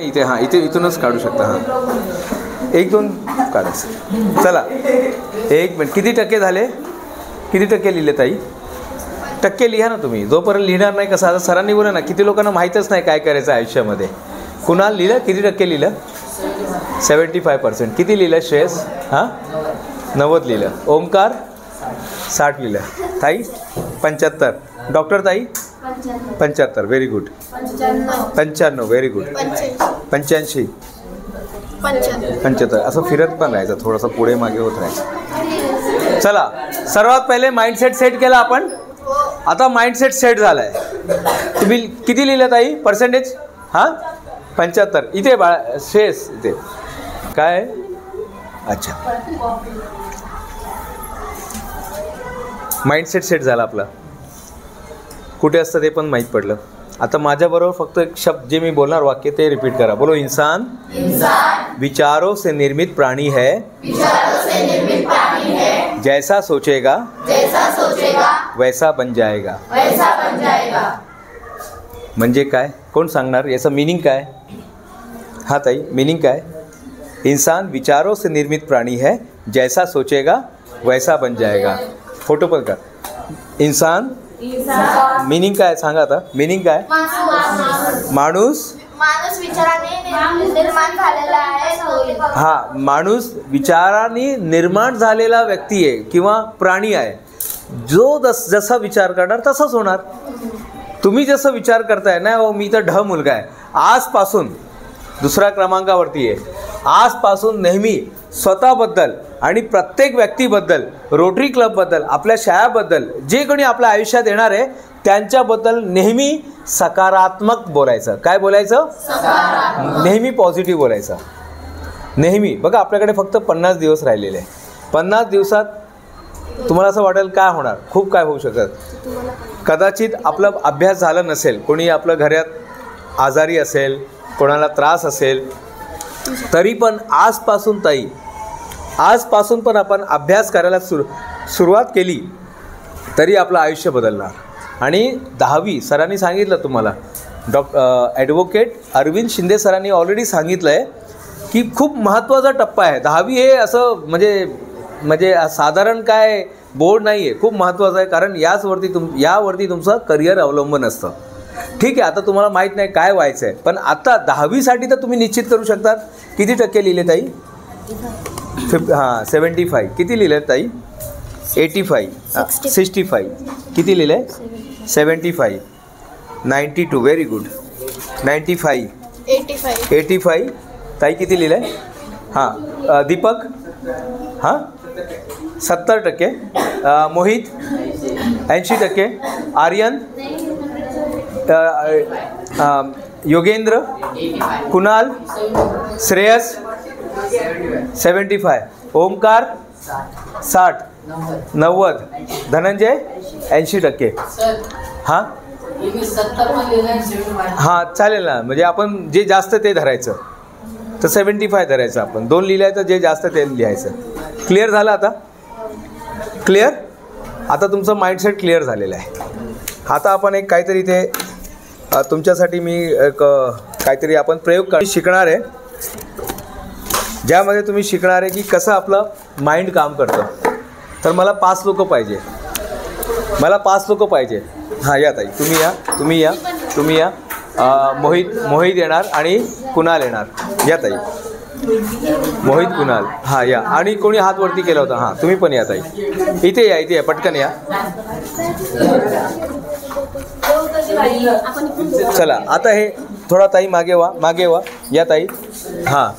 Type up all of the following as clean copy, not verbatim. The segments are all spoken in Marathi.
इथे हां इथूनच काढू शकता. हां 1-2 काढायचं. चला 1 मिनिट. किती टक्के झाले? किती टक्के लिहिले ताई? टक्के लिहा ना तुम्ही. जोपर्यंत लिहिणार नाही कसं. आता सरांनी बोला ना, किती लोकांना माहीतच नाही काय करायचं आयुष्यामध्ये. कुणाल लिहिलं? किती टक्के लिहिलं? 75%. किती लिहिलं श्रेयस? हां 90 लिहिलं. ओमकार 60 लिहिलं. ताई 75. डॉक्टर ताई 75. Very good. 95. Very good. 85. 75. असं फिरत पण राहायचं, थोडंसं पुढे मागे होत राहायचं. चला सर्वात पहिले माइंडसेट सेट केला आपण. आता माइंडसेट सेट झाला आहे. तुम्ही किती लिहिलं ताई पर्सेंटेज? हां 75. इथे बाळा शेष इथे काय? अच्छा माइंडसेट सेट झाला आपला. कुठे असतं ते पण माहीत पडलं. आता माझ्याबरोबर फक्त एक शब्द जे मी बोलणार वाक्य ते रिपीट करा. बोलो. इंसान विचारों से निर्मित प्राणी है, जैसा सोचेगा वैसा बन जाएगा. म्हणजे काय? कोण सांगणार? याचं मिनिंग काय? हा ताई मिनिंग काय? इंसान विचारों से निर्मित प्राणी है, जैसा सोचेगा वैसा बन जाएगा. फोटो पण कर. इंसान मीनिंग काय सांगा आता. मीनिंग काय? माणूस विचाराने निर्माण झालेला आहे. हा माणूस विचाराने निर्माण झालेला व्यक्ती आहे किंवा प्राणी आहे. जो जसा विचार करणार तसंच होणार. तुम्ही जसं विचार करताय ना, मी तर ढ मुलगा आहे, आजपासून 2ऱ्या क्रमांकावरती आहे. आजपासून नेहमी स्वतःबद्दल आणि प्रत्येक व्यक्तीबद्दल, रोटरी क्लबबद्दल, आपल्या शाळेबद्दल, जे कोणी आपल्या आयुष्यात येणार आहे त्यांच्याबद्दल नेहमी सकारात्मक बोलायचं. काय बोलायचं? नेहमी पॉझिटिव्ह बोलायचं. नेहमी. बघा आपल्याकडे फक्त 50 दिवस राहिलेले आहे. 50 दिवसात तुम्हाला असं वाटेल काय होणार? खूप काय होऊ शकत. कदाचित आपला अभ्यास झाला नसेल, कोणी आपल्या घरात आजारी असेल, कोणाला त्रास असेल, तरी पण आजपासून ताई आजपासून पण आपण अभ्यास करायला सुरुवात केली तरी आपलं आयुष्य बदलणार. आणि 10वी सरांनी सांगितलं तुम्हाला, ॲडव्होकेट अरविंद शिंदे सरांनी ऑलरेडी सांगितलं आहे की खूप महत्त्वाचा टप्पा आहे 10वी. हे असं म्हणजे साधारण काय बोर्ड नाही आहे, खूप महत्त्वाचं आहे. कारण यावरती तुमचं करिअर अवलंबून असतं. ठीक आहे, आता तुम्हाला माहीत नाही काय व्हायचं आहे, पण आता 10वीसाठी तर तुम्ही निश्चित करू शकतात. किती टक्के लिहिले ताई? 75. किती लिहिले ताई? 85. 65. किती लिहिले? 75. 92. Very good. 95. 85. ताई किती लिहिले? हां दीपक? हां 70%. मोहित 80%. आर्यन, योगेंद्र, कुणाल, श्रेयस 75. ओमकार 60. 90. धनंजय 80%. हां हां चालेल ना. म्हणजे आपण जे जास्त ते धरायचं, तर 75 धरायचं. आपण 2 लिहिलं तर जे जास्त ते लिहायचं. क्लिअर झालं आता? क्लिअर? आता तुमचं माइंडसेट क्लिअर झालेलं आहे. आता आपण एक काहीतरी ते तुमच्यासाठी मी एक काहीतरी आपण प्रयोग शिकणार आहे, ज्यामध्ये तुम्ही शिकणार आहे की कसं आपलं माइंड काम करतं. तर मला 5 लोक पाहिजे. मला 5 लोक पाहिजे. हां या ताई, तुम्ही या. मोहित येणार आणि कुणाल येणार. या ताई. मोहित, कुणाल. हां या. आणि कोणी हात वरती केला होता? हां तुम्ही पण या ताई. इथे या पटकन या. चला आता हे थोडा ताई मागे वा. या ताई. हां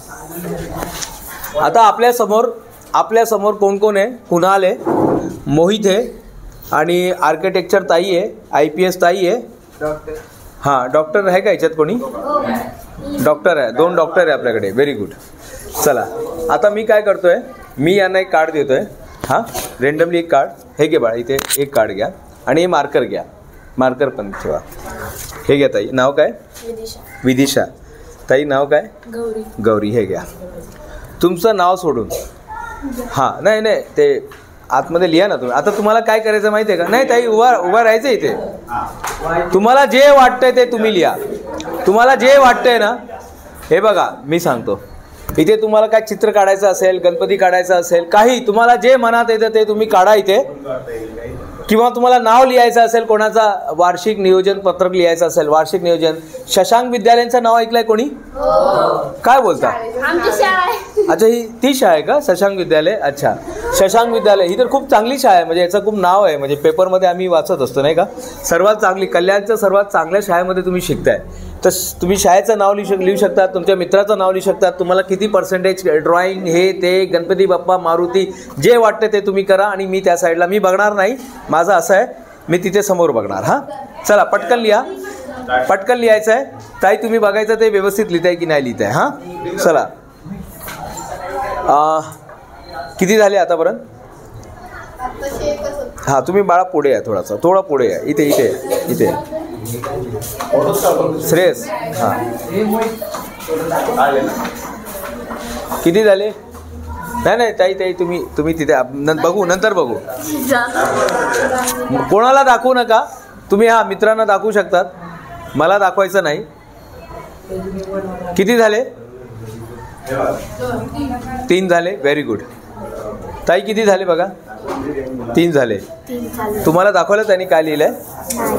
आता आपल्यासमोर कोण आहे? कुणाल आहे, मोहित आहे आणि आर्किटेक्चर ताई आहे, IPS ताई आहे. हां डॉक्टर आहे का याच्यात कोणी? डॉक्टर आहे. 2 डॉक्टर आहे आपल्याकडे. Very good. चला आता मी काय करतोय, मी यांना एक कार्ड देतोय. हां रेंडमली एक कार्ड. हे घे बाळा, इथे एक कार्ड घ्या आणि हे मार्कर घ्या. मार्कर पण ठेवा. हे घ्या ताई. नाव काय? विदिशा. ताई नाव काय? गौरी. हे घ्या. तुमचं नाव सोडून. हां नाही ते आतमध्ये लिहा ना तुम्ही. आता तुम्हाला काय करायचं माहिती आहे का? नाही ताई उभा राहायचं इथे. तुम्हाला जे वाटतंय ते तुम्ही लिहा. तुम्हाला जे वाटतंय ना हे बघा मी सांगतो, इथे तुम्हाला काय चित्र काढायचं असेल, गणपती काढायचा असेल, काही तुम्हाला जे मनात येतं ते तुम्ही काढा इथे. किंवा तुम्हाला नाव लिहायचं असेल, कोणाचा वार्षिक नियोजन पत्रक लिहायचं असेल, वार्षिक नियोजन. शशांक विद्यालयांचं नाव ऐकलंय कोणी? काय बोलता? अच्छा, ही ती शाळा आहे का शशांक विद्यालय? अच्छा, शशांक विद्यालय ही तर खूप चांगली शाळा आहे, म्हणजे याचं खूप नाव आहे, म्हणजे पेपरमध्ये आम्ही वाचत असतो नाही का. सर्वात चांगली, कल्याणचं सर्वात चांगल्या शाळेमध्ये तुम्ही शिकताय. तर तुम्ही शाळेचं नाव लिहू शकता, तुमच्या मित्राचं नाव लिहू शकता, तुम्हाला किती पर्सेंटेज ड्रॉइंग हे ते गणपती बाप्पा मारुती जे वाटतं ते तुम्ही करा. आणि मी त्या साईडला मी बघणार नाही, माझं असं आहे मी तिथे समोर बघणार. हां चला पटकन लिहा, पटकन लिहायचं आहे. ताई तुम्ही बघायचं ते व्यवस्थित लिहिताय की नाही लिहिताय. हां चला, किती झाले आतापर्यंत? हां तुम्ही बाळा पुढे आहे, थोडा पुढे आहे, इथे इथे इथे श्रेयस. हां किती झाले? नाही ताई तुम्ही तिथे बघू, नंतर बघू. कोणाला दाखवू नका तुम्ही. हा मित्रांना दाखवू शकतात, मला दाखवायचं नाही. किती झाले? 3 झाले. Very good. ताई किती झाले बघा? 3 झाले. तुम्हाला दाखवलं त्यांनी काय लिहिलंय?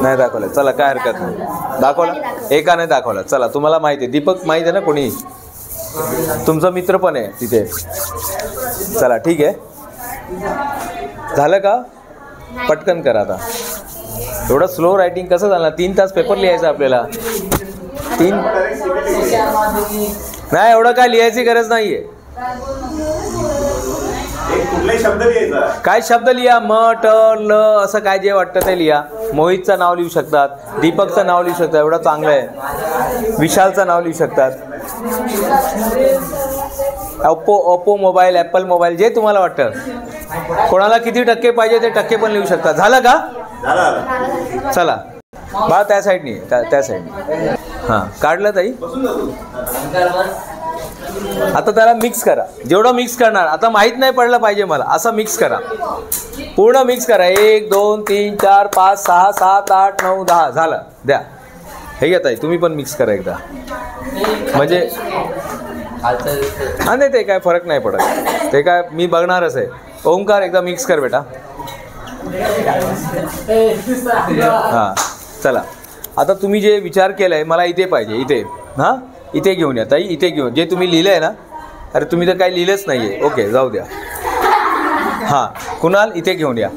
नाही दाखवलं. चला काय हरकत नाही, दाखवलं एका नाही दाखवलं. चला तुम्हाला माहिती आहे, दीपक माहिती आहे ना, कोणी तुमचा मित्र पण आहे तिथे. चला ठीक आहे, झालं का? पटकन करा आता. एवढं स्लो रायटिंग कसं झालं? 3 तास पेपर लिहायचा आपल्याला. 3 नाही, एवढं काय लिहायची गरज नाहीये. काय शब्द लिहा, म ट ल असं काय जे वाटतं ते लिहा. मोहितचं नाव लिहू शकतात, दीपकचं नाव लिहू शकतात, एवढं चांगलं आहे. विशालचं नाव लिहू शकतात. ओप्पो मोबाईल, ॲपल मोबाईल, जे तुम्हाला वाटतं. कोणाला किती टक्के पाहिजे ते टक्के पण लिहू शकता. झालं का? चला बा त्या साईडनी, त्या साईडनी. हां काढलं ताई. आता त्याला मिक्स करा, जेवढं मिक्स करणार. आता माहीत नाही पडलं पाहिजे मला, असं मिक्स करा, पूर्ण मिक्स करा. 1 2 3 4 5 6 7 8 9 10 झालं. द्या हे घ्या ताई, तुम्ही पण मिक्स करा एकदा, म्हणजे हां नाही ते काय फरक नाही पडत, ते काय मी बघणारच आहे. ओंकार एकदा मिक्स कर बेटा. हां चला, आता तुम्ही जे विचार केला आहे मला इथे पाहिजे, इथे. हां इथे घेऊन या ताई, इथे घेऊन. जे तुम्ही लिहिलं आहे ना, अरे तुम्ही तर काही लिहिलंच नाही आहे. ओके जाऊ द्या. हां कुणाल इथे घेऊन या,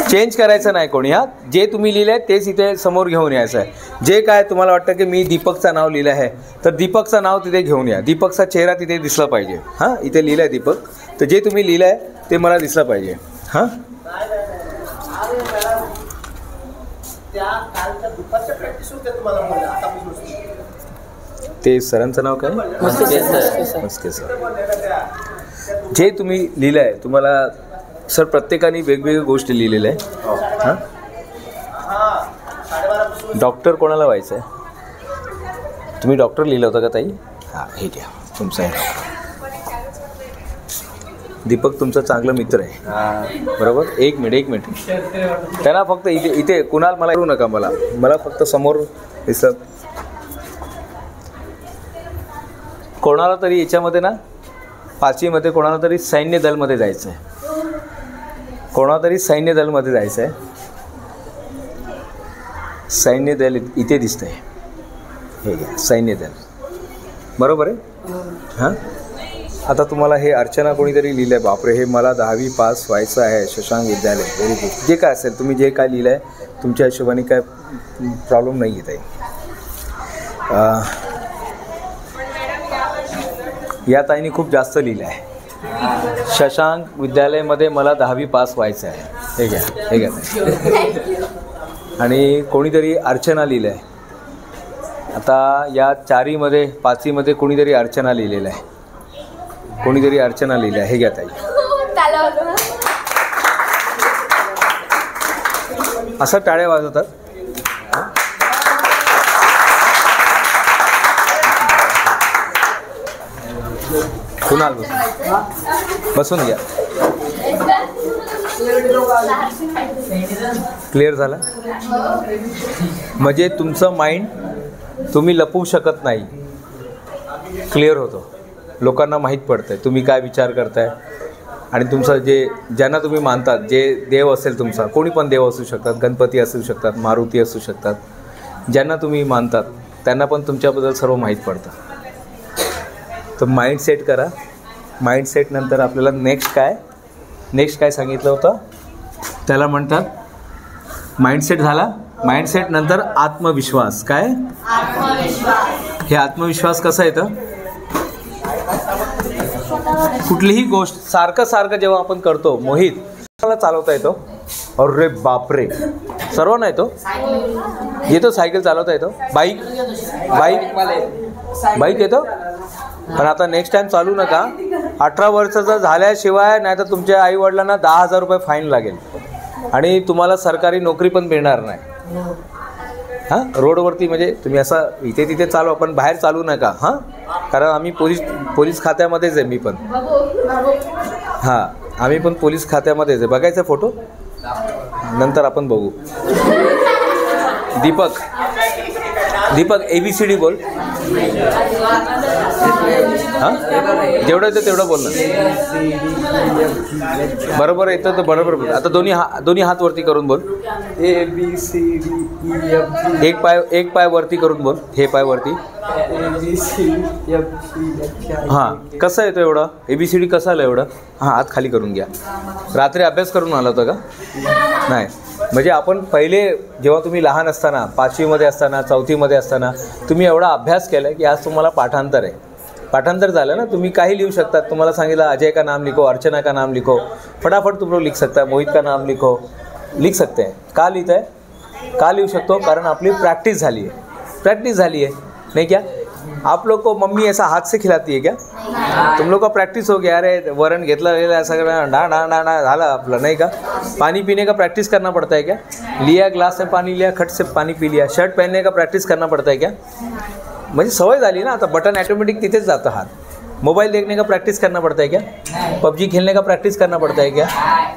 चेंज करायचं नाही कोणी. हां जे तुम्ही लिहिलं आहे तेच इथे समोर घेऊन यायचं आहे. जे काय तुम्हाला वाटतं की मी दीपकचं नाव लिहिलं आहे, तर दीपकचं नाव तिथे घेऊन या. दीपकचा चेहरा तिथे दिसला पाहिजे. हां इथे लिहिलं आहे दीपक, तर जे तुम्ही लिहिलं आहे ते मला दिसलं पाहिजे. हां ते सरांचं नाव काय? मस्के सर. जे तुम्ही लिहिलं आहे तुम्हाला सर प्रत्येकाने वेगवेगळ्या गोष्टी लिहिलेल्या आहे. हां डॉक्टर कोणाला व्हायचं आहे? तुम्ही डॉक्टर लिहिलं होतं का ताई? हां हे घ्या तुमचं आहे. दीपक तुमचा चांगला मित्र आहे बरोबर. एक मिनिट त्यांना फक्त इथे कुणाल मला करू नका, मला फक्त समोर दिसत. कोणाला तरी याच्यामध्ये ना 5वीमध्ये कोणाला तरी सैन्य दलमध्ये जायचं आहे. कोणाला तरी सैन्य दलमध्ये जायचं आहे. सैन्य दल इथे दिसतंय, हे घ्या सैन्य दल बरोबर आहे. हां आता तुम्हाला हे अर्चना कोणीतरी लिहिलं आहे. बापरे, हे मला 10वी पास व्हायचं आहे शशांक विद्यालय. Very good. जे काय असेल तुम्ही जे काय लिहिलं आहे तुमच्या हिशोबाने काय प्रॉब्लेम नाही येत आहे. या ताईने खूप जास्त लिहिलं आहे. शशांक विद्यालयामध्ये मला 10वी पास व्हायचं आहे. हे घ्या आणि कोणीतरी अर्चना लिहिलं आहे. आता या 4वीमध्ये 5वीमध्ये कोणीतरी अर्चना लिहिलेलं आहे. कोणीतरी अर्चना लिहिलं आहे. हे घ्या ताई. असं टाळ्या वाजवतात. कुणाल बसून घ्या. क्लिअर झालं? म्हणजे तुमचं माइंड तुम्ही लपवू शकत नाही. क्लिअर होतो, लोकांना माहीत पडतं आहे तुम्ही काय विचार करताय आणि तुमचं जे ज्यांना तुम्ही मानतात, जे देव असेल तुमचा, कोणी पण देव असू शकतात, गणपती असू शकतात, मारुती असू शकतात, ज्यांना तुम्ही मानतात त्यांना पण तुमच्याबद्दल सर्व माहीत पडतं. तर माइंड सेट करा. माइंड सेट नंतर आपल्याला नेक्स्ट काय सांगितलं होतं, त्याला म्हणतात माइंडसेट झाला. माइंडसेट नंतर आत्मविश्वास. काय हे आत्मविश्वास कसा येतं, कुठलीही गोष्ट सारखं जेव्हा आपण करतो, मोहित मला चालवता येतो, अरे बापरे सर्वांना येतो सायकल चालवता येतो, बाईक येतो. पण आता नेक्स्ट टाइम चालू नका, 18 वर्षाचा झाल्याशिवाय, नाही तर तुमच्या आईवडिलांना 10,000 रुपये फाईन लागेल आणि तुम्हाला सरकारी नोकरी पण मिळणार नाही. हां, रोडवरती म्हणजे तुम्ही असं इथे तिथे चालवा, पण बाहेर चालू नका. हां, कारण आम्ही पोलीस खात्यामध्येच आहे, मी पण. हां, आम्ही पण पोलीस खात्यामध्येच आहे. बघायचा फोटो नंतर आपण बघू. दीपक ABCD बोल. हां, जेवढं येतं तेवढं बोल ना. बरोबर येतं तर बरोबर बोल. आता दोन्ही हात वरती करून बोल. ABCD एक पाय वरती करून बोल. हे पाय वरती. हां, कसं येतं एवढं ABCD कसं आलं एवढं? हां, हात खाली करून घ्या. रात्री अभ्यास करून आला होता का? नाही. म्हणजे आपण पहिले जेव्हा तुम्ही लहान असताना, 5वीमध्ये असताना, 4थीमध्ये असताना तुम्ही एवढा अभ्यास केला की आज तुम्हाला पाठांतर आहे. पाठांतर झालं ना, तुम्ही काही लिहू शकतात. तुम्हाला सांगितलं अजय का नाम लिखो, अर्चना का नाम लिखो, फटाफट तुम लोग लिख सकता है. मोहित का नाम लिख सकते हैं. का लिहित आहे? का लिहू शकतो? कारण आपली प्रैक्टिस झाली है. नहीं क्या आप लोग को मम्मी ऐसा हाथ से खिलाती है क्या? तुम लोग का प्रैक्टिस हो गया. अरे वरण घेतलं सगळं डा झालं आपलं, नहीं का? पानी पीने का प्रैक्टिस करना पड़ता है क्या? लिया ग्लास में पानी लिया, खट से पानी पी लिया. शर्ट पहनने का प्रैक्टिस करना पड़ता है क्या? म्हणजे सवय झाली ना, आता बटन ऑटोमेटिक तिथेच जातं हात. मोबाइल देखने का प्रैक्टिस करना पड़ता है क्या? PUBG खेलने का प्रैक्टिस करना पड़ता है क्या?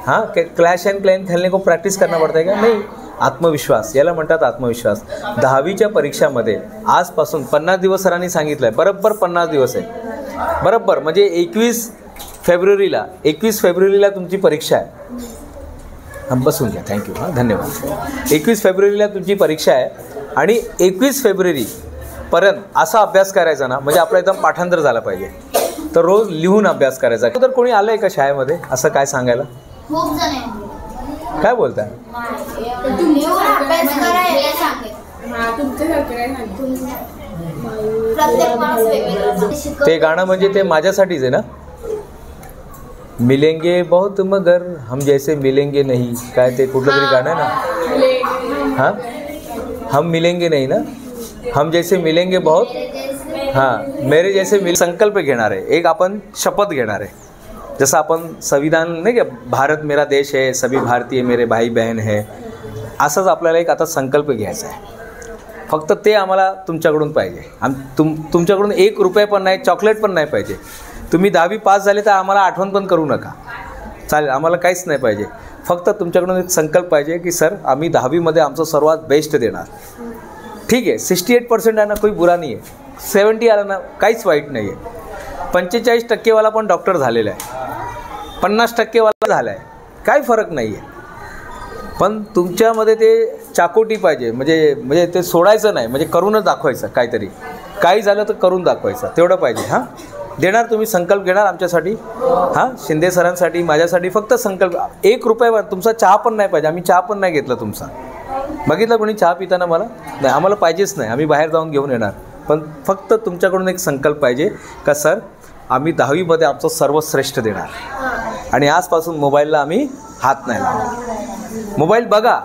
हाँ, क्लॅश एंड क्लैन खेलने को प्रैक्टिस करना पड़ता है क्या? नहीं. आत्मविश्वास, याला म्हणतात आत्मविश्वास. 10वीच्या परीक्षामध्ये आजपासून 50 दिवस सरांनी सांगितलं आहे, बरोबर 50 दिवस आहे. बरोबर म्हणजे 21 फेब्रुवारीला तुमची परीक्षा आहे. बसून घ्या. थँक्यू. हां, धन्यवाद. 21 फेब्रुवारीला तुमची परीक्षा आहे आणि 21 फेब्रुवारीपर्यंत असा अभ्यास करायचा ना, म्हणजे आपला एकदम पाठांतर झाला पाहिजे. तर रोज लिहून अभ्यास करायचा. तर कोणी आलं आहे का शाळेमध्ये असं काय सांगायला? खूप जण आहे. काय बोलताय? ते गाणं म्हणजे ते माझ्यासाठीच आहे ना, मिलेंगे बहुत मगर हम जैसे मिलेंगे नहीं. काय ते कुठलं तरी गाणं आहे ना. हां, हम मिलेंगे नहीं ना, हम जैसे मिलेंगे बहुत. हां, मेरे जैसे संकल्प घेणार आहे. एक आपण शपथ घेणार आहे. जसं आपण संविधान नाही का, भारत मेरा देश है, सभी भारतीय मेरे भाई बहन है, असंच आपल्याला एक आता संकल्प घ्यायचा आहे. फक्त ते आम्हाला तुमच्याकडून पाहिजे. तुमच्याकडून 1 रुपया पण नाही, चॉकलेट पण नाही पाहिजे. तुम्ही 10वी पास झाले तर आम्हाला आठवण पण करू नका, चालेल. आम्हाला काहीच नाही पाहिजे. फक्त तुमच्याकडून एक संकल्प पाहिजे की सर आम्ही 10वीमध्ये आमचं सर्वात बेस्ट देणार. ठीक आहे, 68% आहे ना, कोई बुरा नाही आहे. 70 आला ना, काहीच वाईट नाही आहे. 45% पण डॉक्टर झालेला आहे, 50% झाला आहे, काही फरक नाही आहे. पण तुमच्यामध्ये ते चाकोटी पाहिजे, म्हणजे ते सोडायचं नाही, म्हणजे करूनच दाखवायचं. काहीतरी काही झालं तर करून दाखवायचं, तेवढं पाहिजे. हां, देणार तुम्ही, संकल्प घेणार आमच्यासाठी. हां, शिंदे सरांसाठी, माझ्यासाठी. फक्त संकल्प. 1 रुपया तुमचा चहा पण नाही पाहिजे. आम्ही चहा पण नाही घेतला तुमचा. बघितलं कोणी चहा पिताना? मला नाही, आम्हाला पाहिजेच नाही. आम्ही बाहेर जाऊन घेऊन येणार. पण फक्त तुमच्याकडून एक संकल्प पाहिजे का सर आम्ही 10वीमध्ये आमचं सर्वश्रेष्ठ देणार आणि आजपासून मोबाईलला आम्ही हात नाही लावणार. मोबाईल बघा.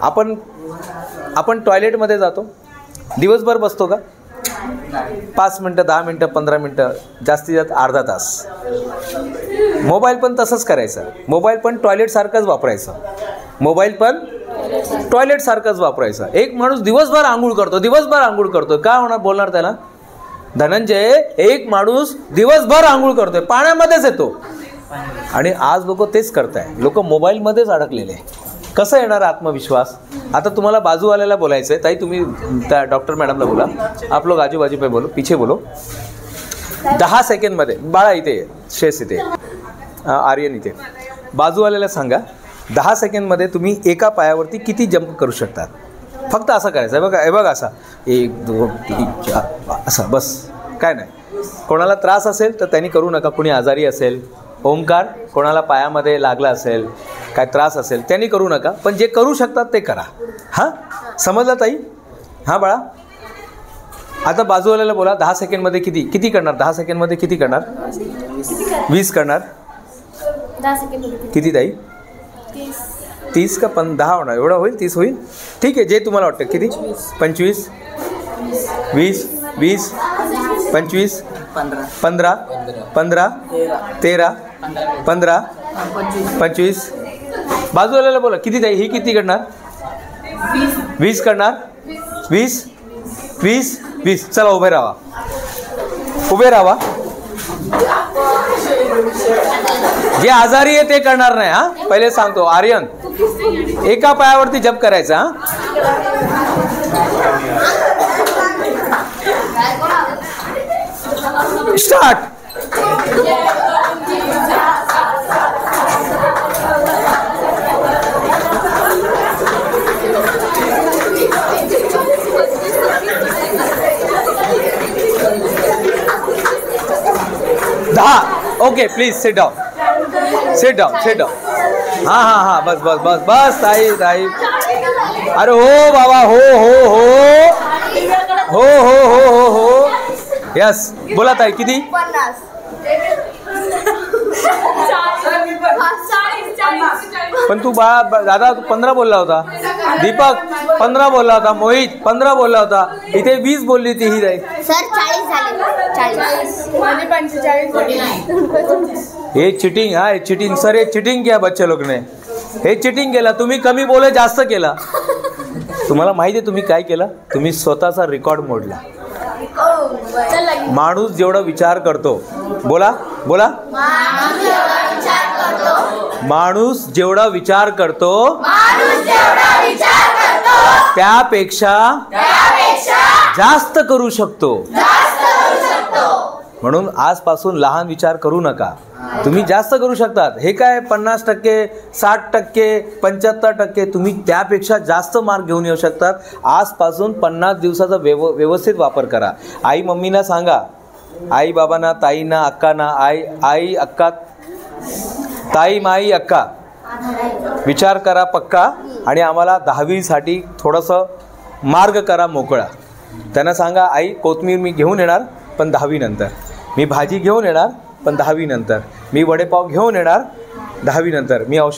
आपण टॉयलेटमध्ये जातो, दिवसभर बसतो का? 5 मिनटं, 10 मिनटं, 15 मिनटं, जास्तीत जास्त अर्धा तास. मोबाईल पण तसंच करायचं. मोबाईल पण टॉयलेटसारखंच वापरायचं. एक माणूस दिवसभर आंघोळ करतो, काय होणार बोलणार त्याला? धनंजय, एक माणूस दिवसभर आंघोळ करतोय, पाण्यामध्येच येतो. आणि आज लोक तेच करताय. लोक मोबाईलमध्येच अडकलेले. कसं येणार आत्मविश्वास? आता तुम्हाला बाजूवाल्याला बोलायचं आहे, ताई तुम्ही त्या डॉक्टर मॅडमला बोला. आप लोग आजू बाजू पे बोलो, पीछे बोलो. 10 सेकंडमध्ये बाळा इथे शेस इथे आर्यन इथे बाजूवाल्याला सांगा 10 सेकंडमध्ये तुम्ही एका पायावरती किती जंप करू शकतात. फक्त असं करायचं आहे बघा. हे बघा असा 1 2 3 4 असा बस. काय नाही. कोणाला त्रास असेल तर त्यांनी करू नका. कोणी आजारी असेल ओंकार कोणाला पायामध्ये लागला असेल काय त्रास असेल त्यांनी करू नका. पण जे करू शकतात ते करा. हां समजलं ताई. हां बाळा आता बाजूवाल्याला बोला 10 सेकंडमध्ये किती करणार. 10 सेकंडमध्ये किती करणार. 20 करणार. 10 सेकंड किती ताई. 30 का 10 होणार. एवढं होईल. 30 होईल. ठीक आहे जे तुम्हाला वाटतं. किती 25 20 20 25 15 15 13 15 25 बाजूवाल्याला बोला किती ताई. ही किती करणार. 20 करणार. 20 20 20 चला उभे राहा. उभे राहा. जे आजारी आहे ते करणार नाही. हां पहिले सांगतो. आर्यन एका पायावरती जप करायचा. हां start. Okay please sit down. Sit down. Sit down. हाँ हाँ हाँ बस बस बस बस ताई ताई. अरे हो बाबा हो हो हो हो हो हो हो हो यस बोला ताई किती. 50 पण तू दादा तू 15 बोलला होता. दीपक 15 बोलला होता. मोहित 15 बोलला होता. इथे 20 बोलली ती ही ताई. सर 40 झाले. 40 हे चिटिंग. हा हे चिटिंग. सर हे चिटिंग किया बच्चे लोग ने. हे चिटिंग केला. तुम्ही कमी बोले जास्त केला. तुम्हाला माहिती आहे तुम्ही काय केलं. तुम्ही स्वतःचा रेकॉर्ड मोडला. माणूस जेवढा विचार करतो. बोला बोला. माणूस जेवढा विचार करतो त्यापेक्षा जास्त करू शकतो. म्हणून आजपासून लहान विचार करू नका. तुम्ही जास्त करू शकतात. हे काय 50% 60% 75% तुम्ही त्यापेक्षा जास्त मार्क घेऊन येऊ शकतात. आजपासून 50 दिवसाचा व्यवस्थित वापर करा. आई मम्मीना सांगा. आई बाबांना ताईंना अक्कांना आई अक्का ताई माई अक्का विचार करा पक्का. आणि आम्हाला 10वीसाठी थोडंसं मार्ग करा मोकळा. त्यांना सांगा आई कोथमीर मी घेऊन येणार पण 10वी नंतर. मी भाजी घेऊन येणार पण 10वी नंतर. मी वडेपाव घेऊन येणार 10वी नंतर. मी औषध